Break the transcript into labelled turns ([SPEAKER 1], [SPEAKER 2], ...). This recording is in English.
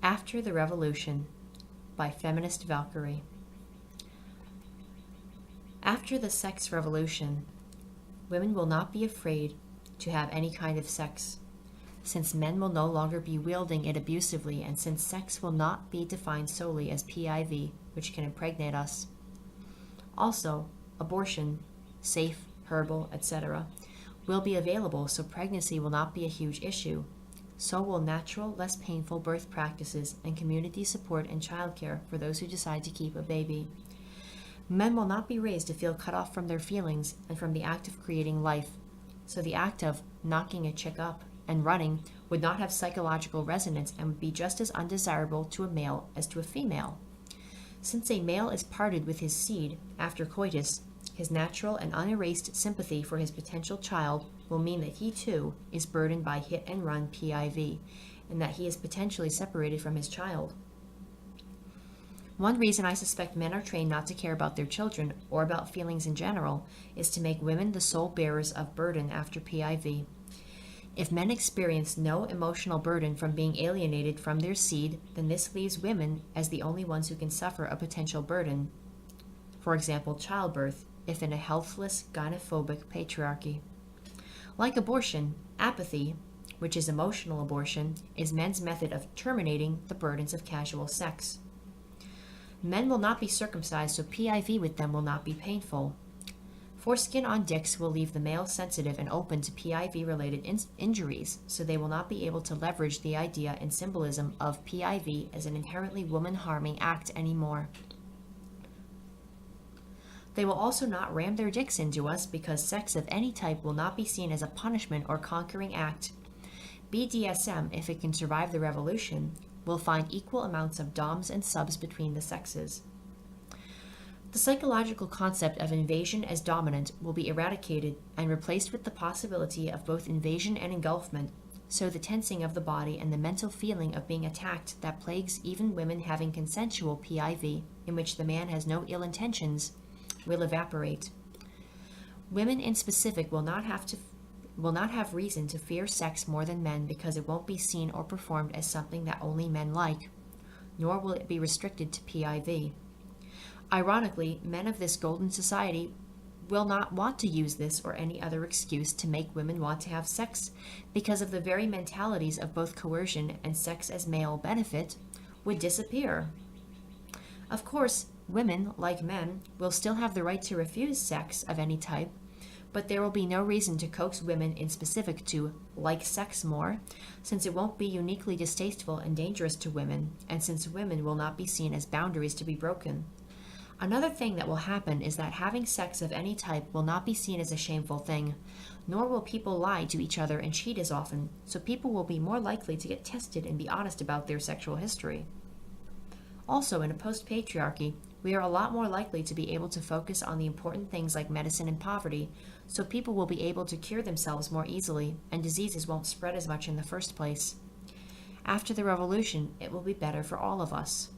[SPEAKER 1] After the Revolution by feminist Valkyrie. After the sex revolution, women will not be afraid to have any kind of sex, since men will no longer be wielding it abusively, and since sex will not be defined solely as PIV, which can impregnate us. Also, abortion, safe, herbal, etc., will be available, so pregnancy will not be a huge issue. So will natural, less painful birth practices and community support and childcare for those who decide to keep a baby. Men will not be raised to feel cut off from their feelings and from the act of creating life, so the act of knocking a chick up and running would not have psychological resonance and would be just as undesirable to a male as to a female. Since a male is parted with his seed after coitus, his natural and unerased sympathy for his potential child will mean that he too is burdened by hit-and-run PIV, and that he is potentially separated from his child. One reason I suspect men are trained not to care about their children or about feelings in general is to make women the sole bearers of burden after PIV. If men experience no emotional burden from being alienated from their seed, then this leaves women as the only ones who can suffer a potential burden. For example, childbirth, if in a healthless, gynophobic patriarchy. Like abortion, apathy, which is emotional abortion, is men's method of terminating the burdens of casual sex. Men will not be circumcised, so PIV with them will not be painful. Foreskin on dicks will leave the male sensitive and open to PIV-related injuries, so they will not be able to leverage the idea and symbolism of PIV as an inherently woman-harming act anymore. They will also not ram their dicks into us because sex of any type will not be seen as a punishment or conquering act. BDSM, if it can survive the revolution, will find equal amounts of doms and subs between the sexes. The psychological concept of invasion as dominant will be eradicated and replaced with the possibility of both invasion and engulfment, so the tensing of the body and the mental feeling of being attacked that plagues even women having consensual PIV, in which the man has no ill intentions, will evaporate. Women in specific will not have reason to fear sex more than men because it won't be seen or performed as something that only men like, nor will it be restricted to PIV. Ironically, men of this golden society will not want to use this or any other excuse to make women want to have sex because of the very mentalities of both coercion and sex as male benefit would disappear. Of course, women, like men, will still have the right to refuse sex of any type, but there will be no reason to coax women in specific to like sex more, since it won't be uniquely distasteful and dangerous to women, and since women will not be seen as boundaries to be broken. Another thing that will happen is that having sex of any type will not be seen as a shameful thing, nor will people lie to each other and cheat as often, so people will be more likely to get tested and be honest about their sexual history. Also, in a post-patriarchy, we are a lot more likely to be able to focus on the important things like medicine and poverty, so people will be able to cure themselves more easily, and diseases won't spread as much in the first place. After the revolution, it will be better for all of us.